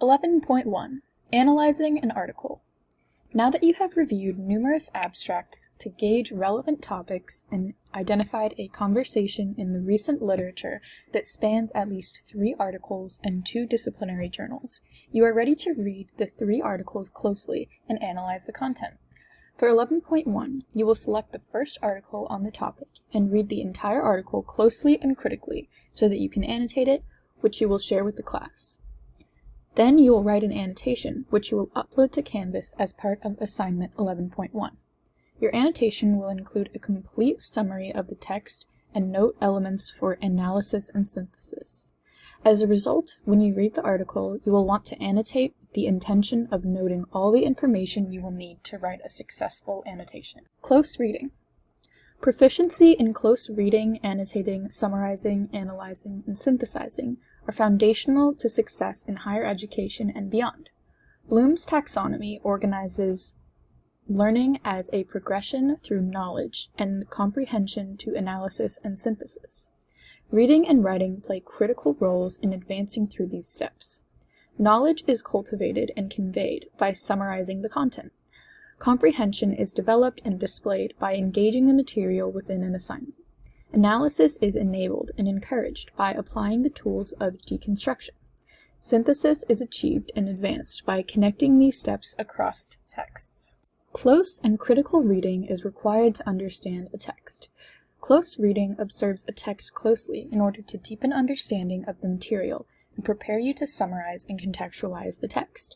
11.1 Analyzing an article. Now that you have reviewed numerous abstracts to gauge relevant topics and identified a conversation in the recent literature that spans at least 3 articles and 2 disciplinary journals, you are ready to read the 3 articles closely and analyze the content. For 11.1, you will select the first article on the topic and read the entire article closely and critically so that you can annotate it, which you will share with the class. Then you will write an annotation, which you will upload to Canvas as part of assignment 11.1. Your annotation will include a complete summary of the text and note elements for analysis and synthesis. As a result, when you read the article, you will want to annotate with the intention of noting all the information you will need to write a successful annotation. Close reading. Proficiency in close reading, annotating, summarizing, analyzing, and synthesizing are foundational to success in higher education and beyond. Bloom's taxonomy organizes learning as a progression through knowledge and comprehension to analysis and synthesis. Reading and writing play critical roles in advancing through these steps. Knowledge is cultivated and conveyed by summarizing the content. Comprehension is developed and displayed by engaging the material within an assignment. Analysis is enabled and encouraged by applying the tools of deconstruction. Synthesis is achieved and advanced by connecting these steps across texts. Close and critical reading is required to understand a text. Close reading observes a text closely in order to deepen understanding of the material and prepare you to summarize and contextualize the text.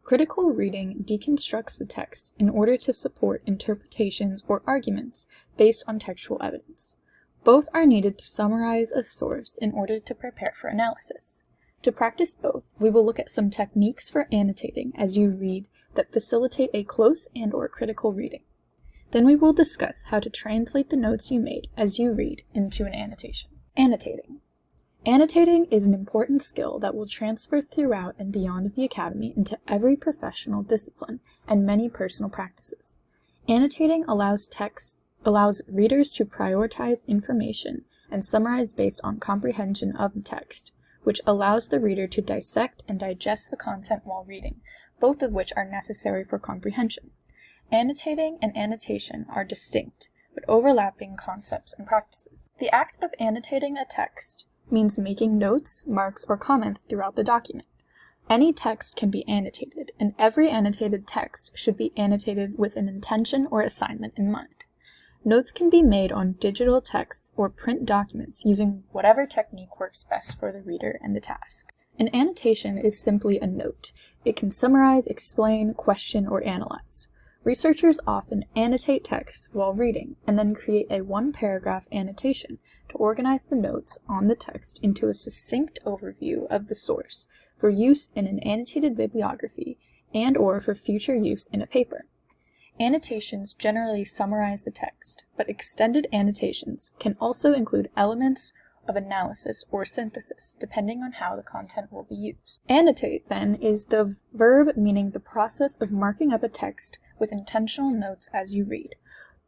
Critical reading deconstructs the text in order to support interpretations or arguments based on textual evidence. Both are needed to summarize a source in order to prepare for analysis. To practice both, we will look at some techniques for annotating as you read that facilitate a close and/or critical reading. Then we will discuss how to translate the notes you made as you read into an annotation. Annotating. Annotating is an important skill that will transfer throughout and beyond the academy into every professional discipline and many personal practices. Annotating allows readers to prioritize information and summarize based on comprehension of the text, which allows the reader to dissect and digest the content while reading, both of which are necessary for comprehension. Annotating and annotation are distinct, but overlapping concepts and practices. The act of annotating a text means making notes, marks, or comments throughout the document. Any text can be annotated, and every annotated text should be annotated with an intention or assignment in mind. Notes can be made on digital texts or print documents using whatever technique works best for the reader and the task. An annotation is simply a note. It can summarize, explain, question, or analyze. Researchers often annotate texts while reading and then create a 1-paragraph annotation to organize the notes on the text into a succinct overview of the source for use in an annotated bibliography and/or for future use in a paper. Annotations generally summarize the text, but extended annotations can also include elements of analysis or synthesis, depending on how the content will be used. Annotate, then, is the verb meaning the process of marking up a text with intentional notes as you read,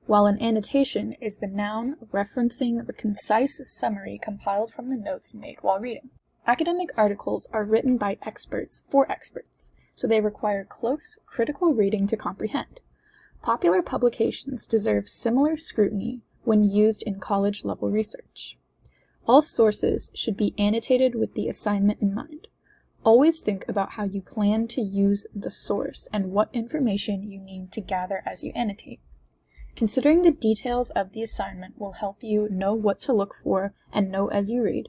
while an annotation is the noun referencing the concise summary compiled from the notes made while reading. Academic articles are written by experts for experts, so they require close, critical reading to comprehend. Popular publications deserve similar scrutiny when used in college-level research. All sources should be annotated with the assignment in mind. Always think about how you plan to use the source and what information you need to gather as you annotate. Considering the details of the assignment will help you know what to look for and know as you read,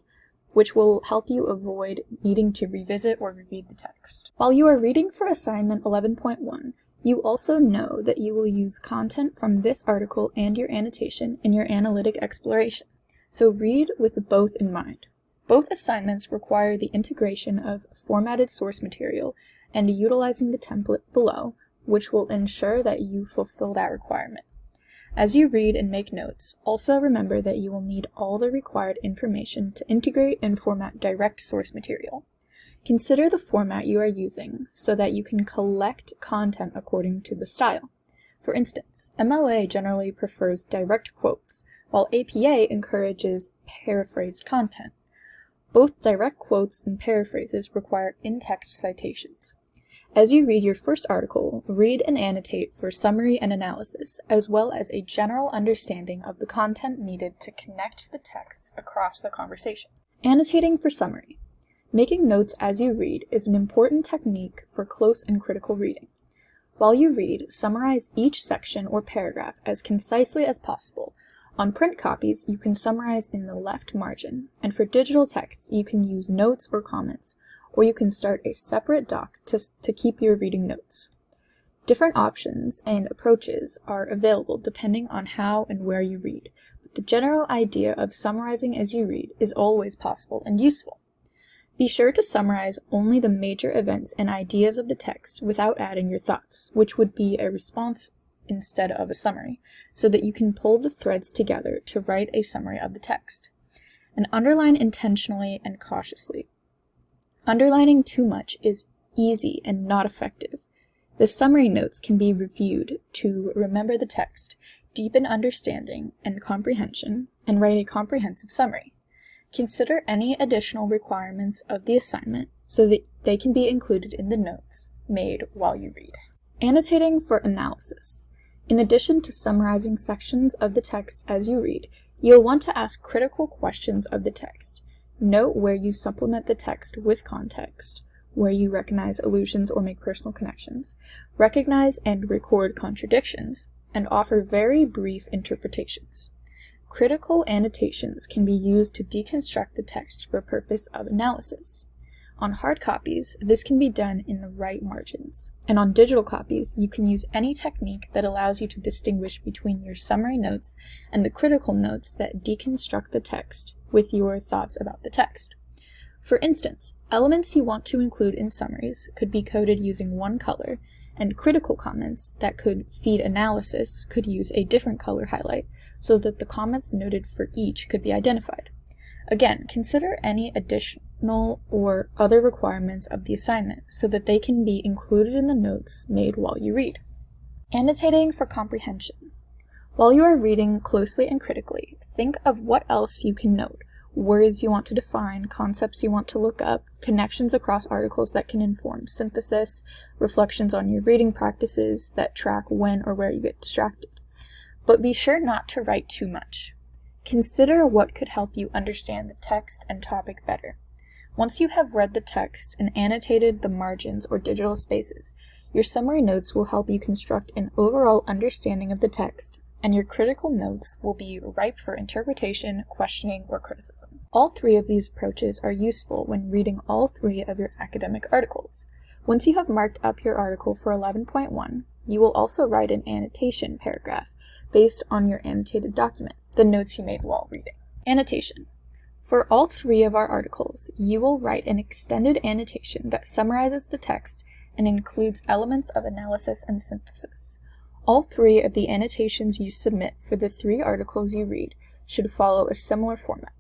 which will help you avoid needing to revisit or reread the text. While you are reading for assignment 11.1, you also know that you will use content from this article and your annotation in your analytic exploration, so read with both in mind. Both assignments require the integration of formatted source material and utilizing the template below, which will ensure that you fulfill that requirement. As you read and make notes, also remember that you will need all the required information to integrate and format direct source material. Consider the format you are using so that you can collect content according to the style. For instance, MLA generally prefers direct quotes, while APA encourages paraphrased content. Both direct quotes and paraphrases require in-text citations. As you read your first article, read and annotate for summary and analysis, as well as a general understanding of the content needed to connect the texts across the conversation. Annotating for summary. Making notes as you read is an important technique for close and critical reading. While you read, summarize each section or paragraph as concisely as possible. On print copies, you can summarize in the left margin, and for digital text, you can use notes or comments, or you can start a separate doc to keep your reading notes. Different options and approaches are available depending on how and where you read, but the general idea of summarizing as you read is always possible and useful. Be sure to summarize only the major events and ideas of the text without adding your thoughts, which would be a response instead of a summary, so that you can pull the threads together to write a summary of the text. And underline intentionally and cautiously. Underlining too much is easy and not effective. The summary notes can be reviewed to remember the text, deepen understanding and comprehension, and write a comprehensive summary. Consider any additional requirements of the assignment so that they can be included in the notes made while you read. Annotating for analysis. In addition to summarizing sections of the text as you read, you'll want to ask critical questions of the text. Note where you supplement the text with context, where you recognize allusions or make personal connections, recognize and record contradictions, and offer very brief interpretations. Critical annotations can be used to deconstruct the text for purpose of analysis. On hard copies, this can be done in the right margins, and on digital copies, you can use any technique that allows you to distinguish between your summary notes and the critical notes that deconstruct the text with your thoughts about the text. For instance, elements you want to include in summaries could be coded using one color, and critical comments that could feed analysis could use a different color highlight, so that the comments noted for each could be identified. Again, consider any additional or other requirements of the assignment so that they can be included in the notes made while you read. Annotating for comprehension. While you are reading closely and critically, think of what else you can note. Words you want to define, concepts you want to look up, connections across articles that can inform synthesis, reflections on your reading practices that track when or where you get distracted. But be sure not to write too much. Consider what could help you understand the text and topic better. Once you have read the text and annotated the margins or digital spaces, your summary notes will help you construct an overall understanding of the text, and your critical notes will be ripe for interpretation, questioning, or criticism. All three of these approaches are useful when reading all three of your academic articles. Once you have marked up your article for 11.1, you will also write an annotation paragraph based on your annotated document, the notes you made while reading. Annotation. For all three of our articles, you will write an extended annotation that summarizes the text and includes elements of analysis and synthesis. All three of the annotations you submit for the 3 articles you read should follow a similar format.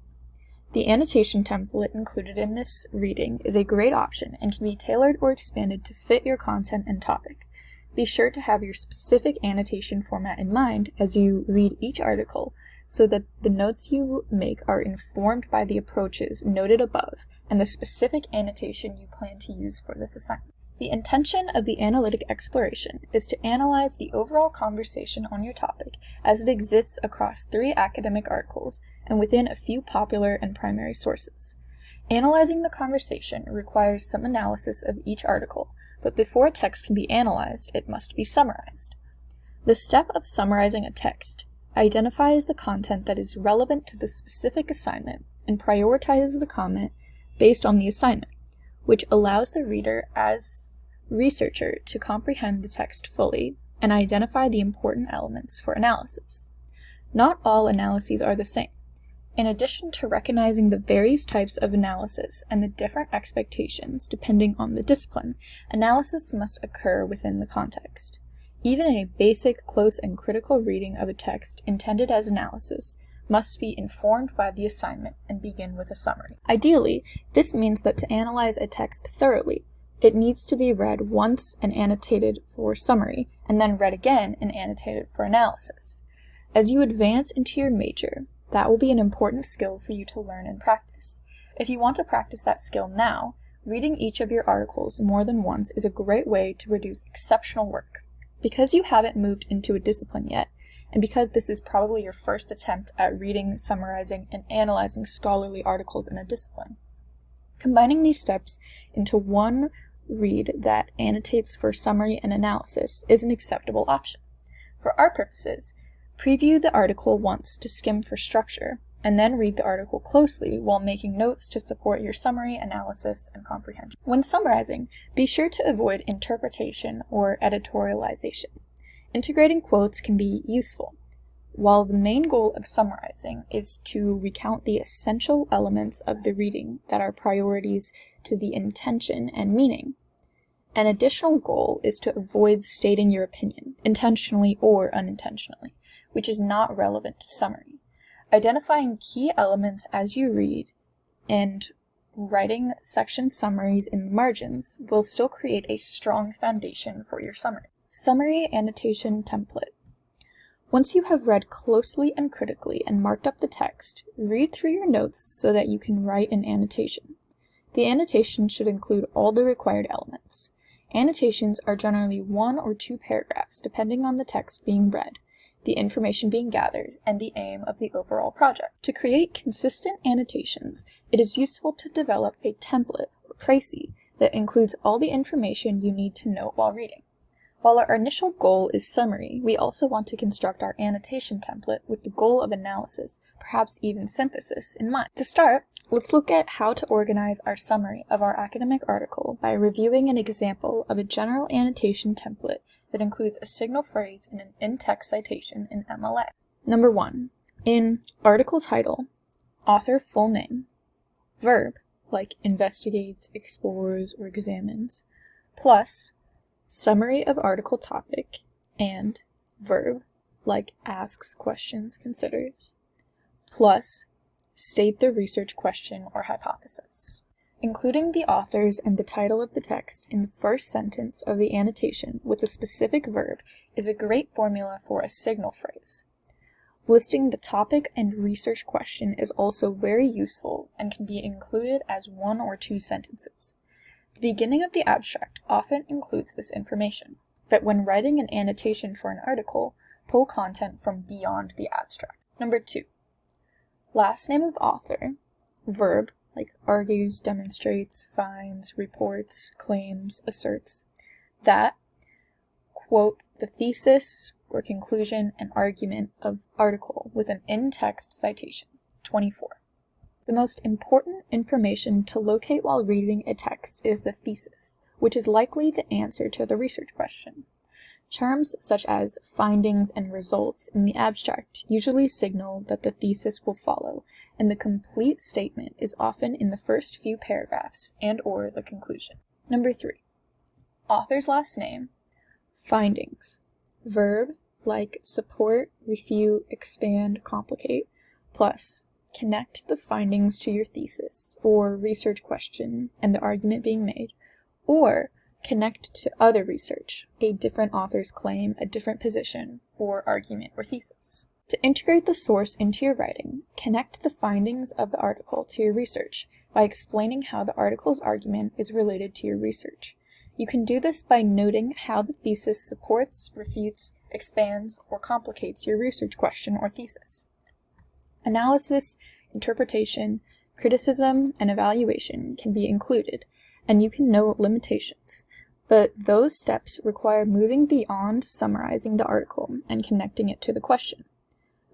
The annotation template included in this reading is a great option and can be tailored or expanded to fit your content and topic. Be sure to have your specific annotation format in mind as you read each article so that the notes you make are informed by the approaches noted above and the specific annotation you plan to use for this assignment. The intention of the analytic exploration is to analyze the overall conversation on your topic as it exists across 3 academic articles and within a few popular and primary sources. Analyzing the conversation requires some analysis of each article, but before a text can be analyzed, it must be summarized. The step of summarizing a text identifies the content that is relevant to the specific assignment and prioritizes the comment based on the assignment, which allows the reader as researcher to comprehend the text fully and identify the important elements for analysis. Not all analyses are the same. In addition to recognizing the various types of analysis and the different expectations depending on the discipline, analysis must occur within the context. Even in a basic, close, and critical reading of a text intended as analysis must be informed by the assignment and begin with a summary. Ideally, this means that to analyze a text thoroughly, it needs to be read once and annotated for summary, and then read again and annotated for analysis. As you advance into your major, that will be an important skill for you to learn and practice. If you want to practice that skill now, reading each of your articles more than once is a great way to produce exceptional work. Because you haven't moved into a discipline yet, and because this is probably your first attempt at reading, summarizing, and analyzing scholarly articles in a discipline, combining these steps into one read that annotates for summary and analysis is an acceptable option. For our purposes, preview the article once to skim for structure, and then read the article closely while making notes to support your summary, analysis, and comprehension. When summarizing, be sure to avoid interpretation or editorialization. Integrating quotes can be useful. While the main goal of summarizing is to recount the essential elements of the reading that are priorities to the intention and meaning, an additional goal is to avoid stating your opinion, intentionally or unintentionally, which is not relevant to summary. Identifying key elements as you read and writing section summaries in the margins will still create a strong foundation for your summary. Summary annotation template. Once you have read closely and critically and marked up the text, read through your notes so that you can write an annotation. The annotation should include all the required elements. Annotations are generally 1 or 2 paragraphs, depending on the text being read, the information being gathered, and the aim of the overall project. To create consistent annotations, it is useful to develop a template, or précis, that includes all the information you need to know while reading. While our initial goal is summary, we also want to construct our annotation template with the goal of analysis, perhaps even synthesis, in mind. To start, let's look at how to organize our summary of our academic article by reviewing an example of a general annotation template that includes a signal phrase and an in-text citation in MLA. Number 1. In article title, author full name, verb, like investigates, explores, or examines, plus summary of article topic, and verb, like asks, questions, considers, plus state the research question or hypothesis. Including the authors and the title of the text in the first sentence of the annotation with a specific verb is a great formula for a signal phrase. Listing the topic and research question is also very useful and can be included as 1 or 2 sentences. The beginning of the abstract often includes this information, but when writing an annotation for an article, pull content from beyond the abstract. Number 2. Last name of author, verb, like argues, demonstrates, finds, reports, claims, asserts, that quote the thesis or conclusion and argument of article with an in-text citation. 24. The most important information to locate while reading a text is the thesis, which is likely the answer to the research question. Terms such as findings and results in the abstract usually signal that the thesis will follow, and the complete statement is often in the first few paragraphs and/or the conclusion. Number 3. Author's last name, findings, verb, like support, refute, expand, complicate, plus connect the findings to your thesis or research question and the argument being made, or connect to other research, a different author's claim, a different position, or argument or thesis. To integrate the source into your writing, connect the findings of the article to your research by explaining how the article's argument is related to your research. You can do this by noting how the thesis supports, refutes, expands, or complicates your research question or thesis. Analysis, interpretation, criticism, and evaluation can be included, and you can note limitations, but those steps require moving beyond summarizing the article and connecting it to the question.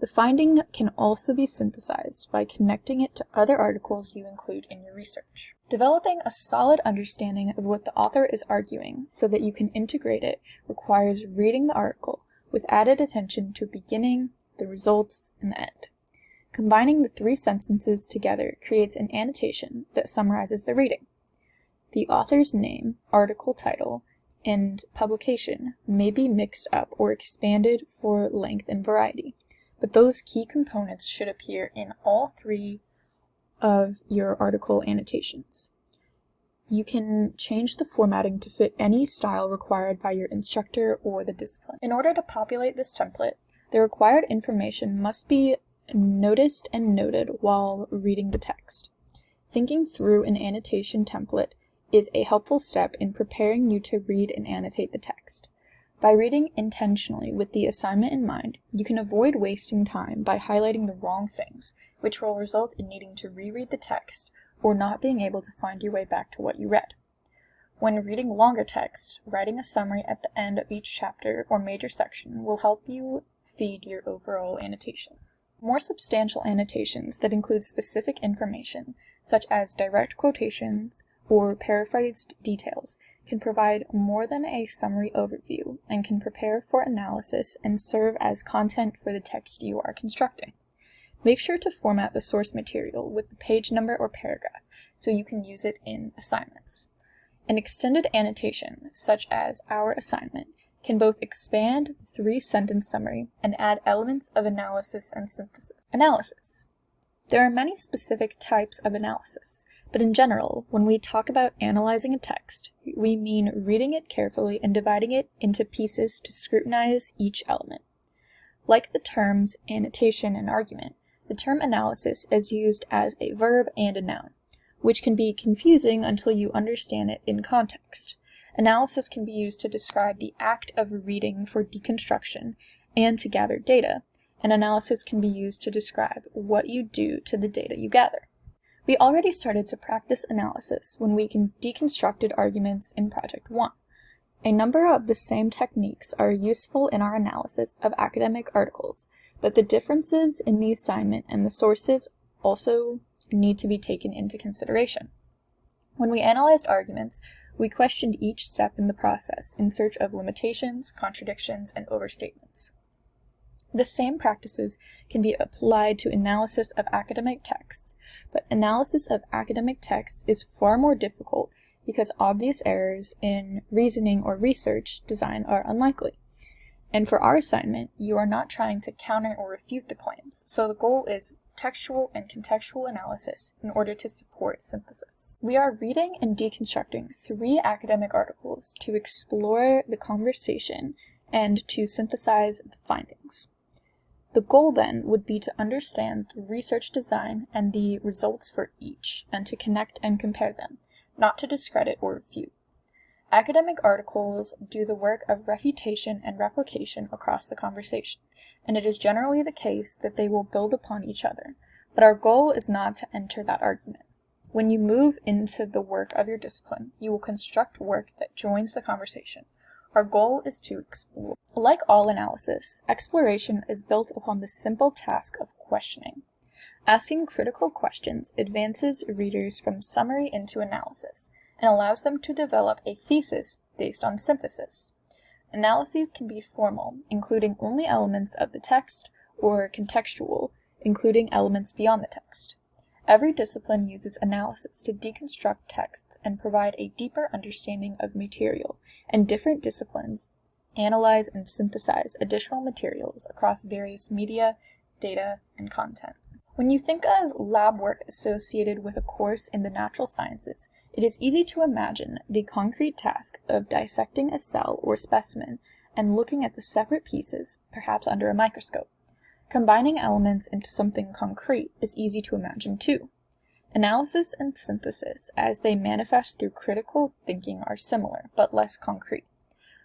The finding can also be synthesized by connecting it to other articles you include in your research. Developing a solid understanding of what the author is arguing so that you can integrate it requires reading the article with added attention to beginning, the results, and the end. Combining the 3 sentences together creates an annotation that summarizes the reading. The author's name, article title, and publication may be mixed up or expanded for length and variety, but those key components should appear in all 3 of your article annotations. You can change the formatting to fit any style required by your instructor or the discipline. In order to populate this template, the required information must be noticed and noted while reading the text. thinking through an annotation template is a helpful step in preparing you to read and annotate the text. By reading intentionally with the assignment in mind, you can avoid wasting time by highlighting the wrong things, which will result in needing to reread the text or not being able to find your way back to what you read. When reading longer text, writing a summary at the end of each chapter or major section will help you feed your overall annotation. More substantial annotations that include specific information, such as direct quotations or paraphrased details, can provide more than a summary overview and can prepare for analysis and serve as content for the text you are constructing. Make sure to format the source material with the page number or paragraph so you can use it in assignments. An extended annotation, such as our assignment, can both expand the 3-sentence summary and add elements of analysis and synthesis. Analysis. There are many specific types of analysis, but in general, when we talk about analyzing a text, we mean reading it carefully and dividing it into pieces to scrutinize each element. Like the terms annotation and argument, the term analysis is used as a verb and a noun, which can be confusing until you understand it in context. Analysis can be used to describe the act of reading for deconstruction and to gather data, and analysis can be used to describe what you do to the data you gather. We already started to practice analysis when we deconstructed arguments in Project 1. A number of the same techniques are useful in our analysis of academic articles, but the differences in the assignment and the sources also need to be taken into consideration. When we analyzed arguments, we questioned each step in the process in search of limitations, contradictions, and overstatements. The same practices can be applied to analysis of academic texts, but analysis of academic texts is far more difficult because obvious errors in reasoning or research design are unlikely. And for our assignment, you are not trying to counter or refute the claims, so the goal is textual and contextual analysis in order to support synthesis. We are reading and deconstructing 3 academic articles to explore the conversation and to synthesize the findings. The goal then would be to understand the research design and the results for each, and to connect and compare them, not to discredit or refute. Academic articles do the work of refutation and replication across the conversation, and it is generally the case that they will build upon each other, but our goal is not to enter that argument. When you move into the work of your discipline, you will construct work that joins the conversation. Our goal is to explore. Like all analysis, exploration is built upon the simple task of questioning. Asking critical questions advances readers from summary into analysis and allows them to develop a thesis based on synthesis. Analyses can be formal, including only elements of the text, or contextual, including elements beyond the text. Every discipline uses analysis to deconstruct texts and provide a deeper understanding of material, and different disciplines analyze and synthesize additional materials across various media, data, and content. When you think of lab work associated with a course in the natural sciences, it is easy to imagine the concrete task of dissecting a cell or specimen and looking at the separate pieces, perhaps under a microscope. Combining elements into something concrete is easy to imagine too. Analysis and synthesis, as they manifest through critical thinking, are similar, but less concrete.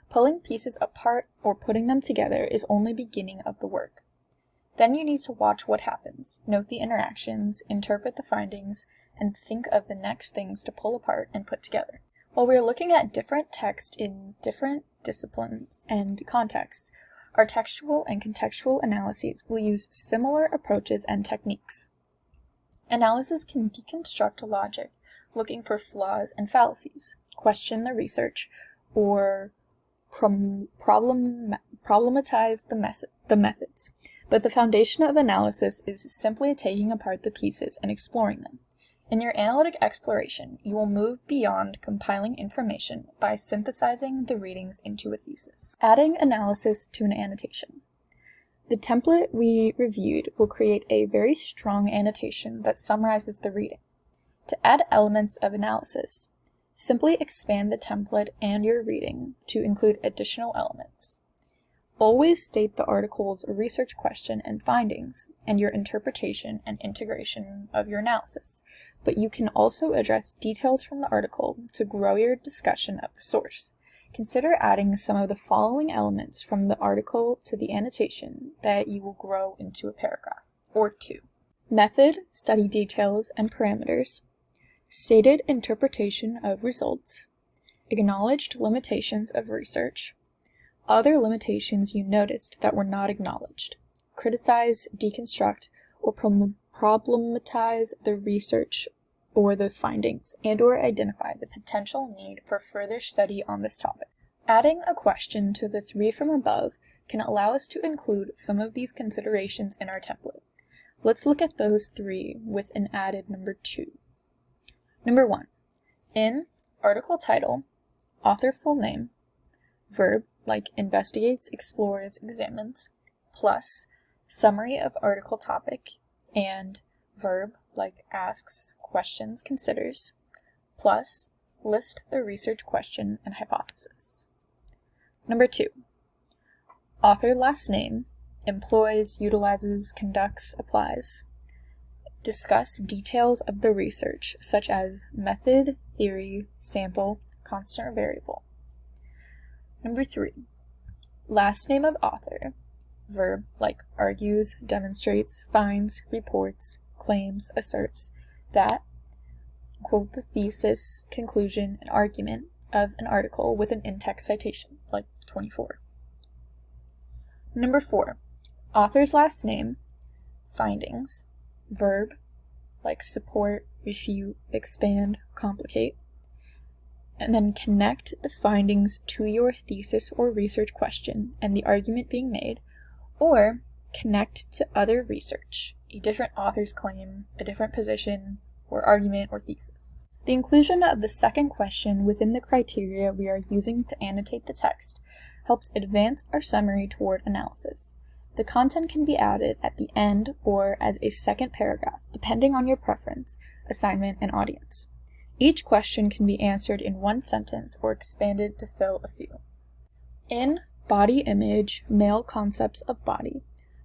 Pulling pieces apart or putting them together is only beginning of the work. Then you need to watch what happens, note the interactions, interpret the findings, and think of the next things to pull apart and put together. While we are looking at different text in different disciplines and contexts, our textual and contextual analyses will use similar approaches and techniques. Analysis can deconstruct logic, looking for flaws and fallacies, question the research, or problematize the methods. But the foundation of analysis is simply taking apart the pieces and exploring them. In your analytic exploration, you will move beyond compiling information by synthesizing the readings into a thesis. Adding analysis to an annotation. The template we reviewed will create a very strong annotation that summarizes the reading. To add elements of analysis, simply expand the template and your reading to include additional elements. Always state the article's research question and findings, and your interpretation and integration of your analysis, but you can also address details from the article to grow your discussion of the source. Consider adding some of the following elements from the article to the annotation that you will grow into a paragraph, or two. Method, study details, and parameters. Stated interpretation of results. Acknowledged limitations of research. Other limitations you noticed that were not acknowledged. Criticize, deconstruct, or problematize the research or the findings, and/or identify the potential need for further study on this topic. Adding a question to the three from above can allow us to include some of these considerations in our template. Let's look at those three with an added number 2. Number 1. In article title, author full name, verb like investigates, explores, examines, plus summary of article topic, and verb like asks, questions, considers, plus list the research question and hypothesis. Number 2. Author last name, employs, utilizes, conducts, applies. Discuss details of the research, such as method, theory, sample, constant or variable. Number 3. Last name of author, verb like argues, demonstrates, finds, reports, claims, asserts, that, quote the thesis, conclusion, and argument of an article with an in-text citation, like 24. Number 4. Author's last name, findings, verb like support, refute, expand, complicate, and then connect the findings to your thesis or research question and the argument being made, or connect to other research, a different author's claim, a different position, or argument or thesis. The inclusion of the second question within the criteria we are using to annotate the text helps advance our summary toward analysis. The content can be added at the end or as a second paragraph, depending on your preference, assignment, and audience. Each question can be answered in one sentence or expanded to fill a few. In Body Image, Male Concepts of Body,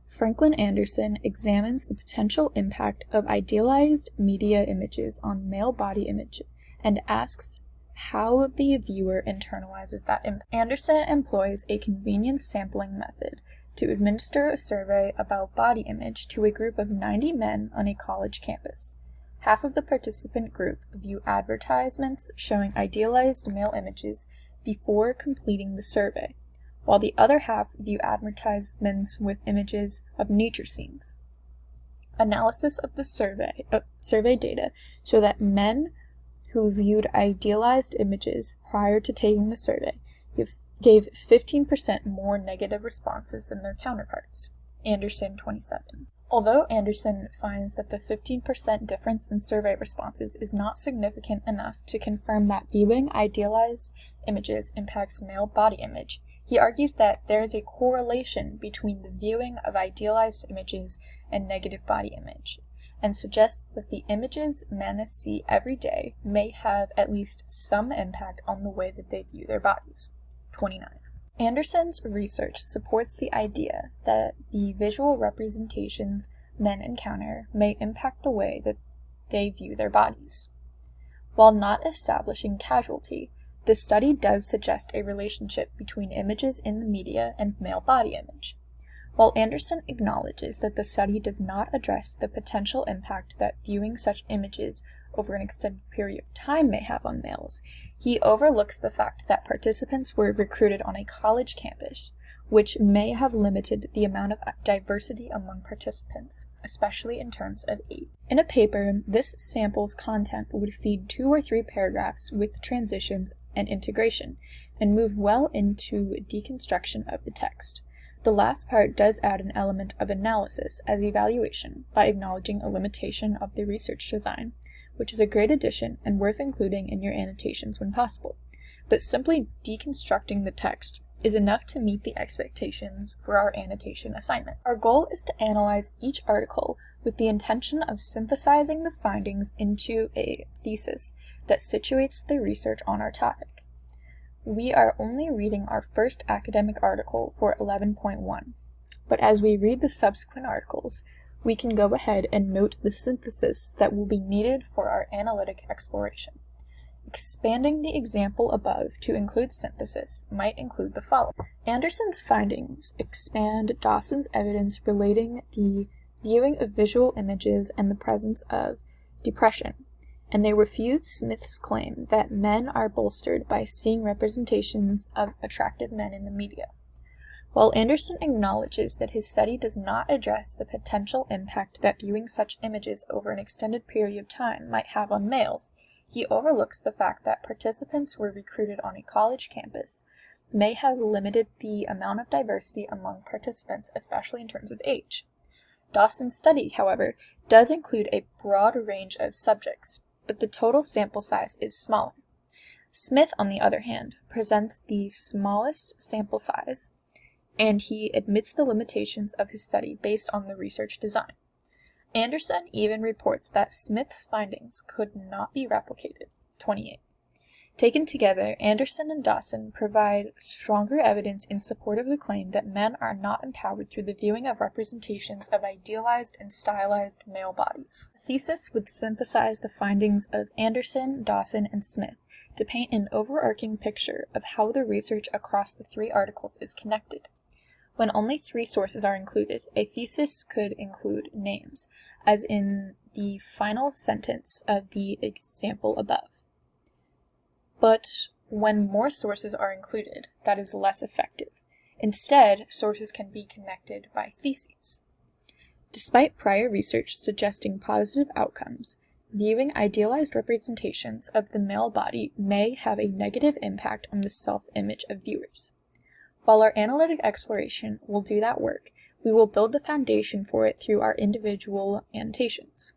Franklin Anderson examines the potential impact of idealized media images on male body image and asks how the viewer internalizes that impact. Anderson employs a convenience sampling method to administer a survey about body image to a group of 90 men on a college campus. Half of the participant group view advertisements showing idealized male images before completing the survey, while the other half view advertisements with images of nature scenes. Analysis of the survey data show that men who viewed idealized images prior to taking the survey gave 15% more negative responses than their counterparts. Anderson 27. Although Anderson finds that the 15% difference in survey responses is not significant enough to confirm that viewing idealized images impacts male body image, he argues that there is a correlation between the viewing of idealized images and negative body image, and suggests that the images men see every day may have at least some impact on the way that they view their bodies. 29. Anderson's research supports the idea that the visual representations men encounter may impact the way that they view their bodies. While not establishing causality, the study does suggest a relationship between images in the media and male body image. While Anderson acknowledges that the study does not address the potential impact that viewing such images over an extended period of time may have on males, he overlooks the fact that participants were recruited on a college campus, which may have limited the amount of diversity among participants, especially in terms of age. In a paper, this sample's content would feed 2 or 3 paragraphs with transitions and integration, and move well into deconstruction of the text. The last part does add an element of analysis as evaluation by acknowledging a limitation of the research design, which is a great addition and worth including in your annotations when possible. But simply deconstructing the text is enough to meet the expectations for our annotation assignment. Our goal is to analyze each article with the intention of synthesizing the findings into a thesis that situates the research on our topic. we are only reading our first academic article for 11.1, but as we read the subsequent articles, we can go ahead and note the synthesis that will be needed for our analytic exploration. Expanding the example above to include synthesis might include the following. Anderson's findings expand Dawson's evidence relating the viewing of visual images and the presence of depression, and they refute Smith's claim that men are bolstered by seeing representations of attractive men in the media. While Anderson acknowledges that his study does not address the potential impact that viewing such images over an extended period of time might have on males, he overlooks the fact that participants who were recruited on a college campus may have limited the amount of diversity among participants, especially in terms of age. Dawson's study, however, does include a broad range of subjects, but the total sample size is smaller. Smith, on the other hand, presents the smallest sample size, and he admits the limitations of his study based on the research design. Anderson even reports that Smith's findings could not be replicated. 28. Taken together, Anderson and Dawson provide stronger evidence in support of the claim that men are not empowered through the viewing of representations of idealized and stylized male bodies. The thesis would synthesize the findings of Anderson, Dawson, and Smith to paint an overarching picture of how the research across the three articles is connected. When only 3 sources are included, a thesis could include names, as in the final sentence of the example above. But when more sources are included, that is less effective. Instead, sources can be connected by theses. Despite prior research suggesting positive outcomes, viewing idealized representations of the male body may have a negative impact on the self-image of viewers. While our analytic exploration will do that work, we will build the foundation for it through our individual annotations.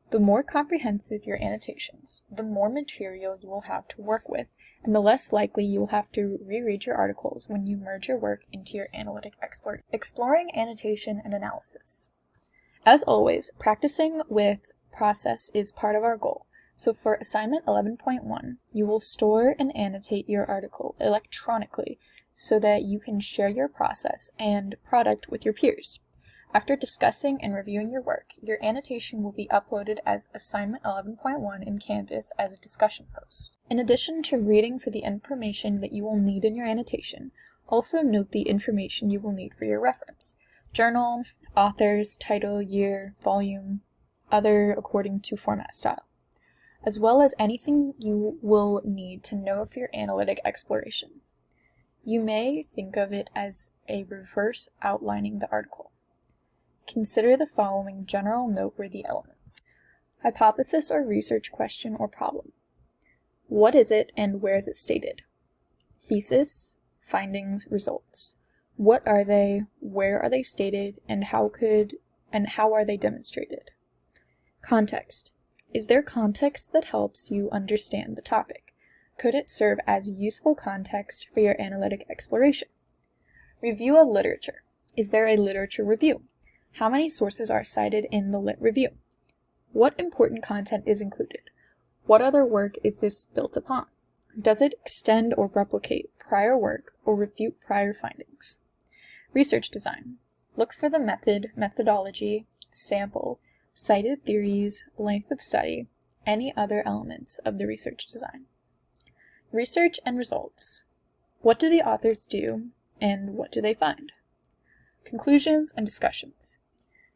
The more comprehensive your annotations, the more material you will have to work with, and the less likely you will have to reread your articles when you merge your work into your analytic exploration. Exploring annotation and analysis. As always, practicing with process is part of our goal. So for assignment 11.1, you will store and annotate your article electronically so that you can share your process and product with your peers. After discussing and reviewing your work, your annotation will be uploaded as assignment 11.1 in Canvas as a discussion post. In addition to reading for the information that you will need in your annotation, also note the information you will need for your reference: journal, authors, title, year, volume, other according to format style, as well as anything you will need to know for your analytic exploration. You may think of it as a reverse outlining the article. Consider the following general noteworthy elements. Hypothesis or research question or problem. What is it and where is it stated? Thesis, findings, results. What are they, where are they stated, and how are they demonstrated? Context. Is there context that helps you understand the topic? Could it serve as useful context for your analytic exploration? Review of literature. Is there a literature review? How many sources are cited in the lit review? What important content is included? What other work is this built upon? Does it extend or replicate prior work or refute prior findings? Research design. Look for the method, methodology, sample, cited theories, length of study, any other elements of the research design. Research and results. What do the authors do, and what do they find? Conclusions and discussions.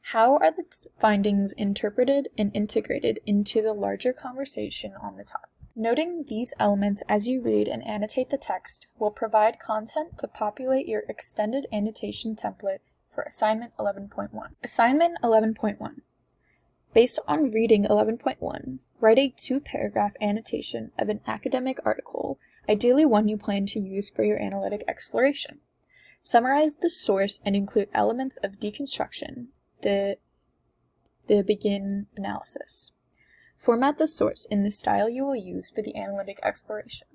How are the findings interpreted and integrated into the larger conversation on the topic? Noting these elements as you read and annotate the text will provide content to populate your extended annotation template for Assignment 11.1. Assignment 11.1. Based on reading 11.1, write a 2-paragraph annotation of an academic article, ideally one you plan to use for your analytic exploration. Summarize the source and include elements of deconstruction, the begin analysis. Format the source in the style you will use for the analytic exploration.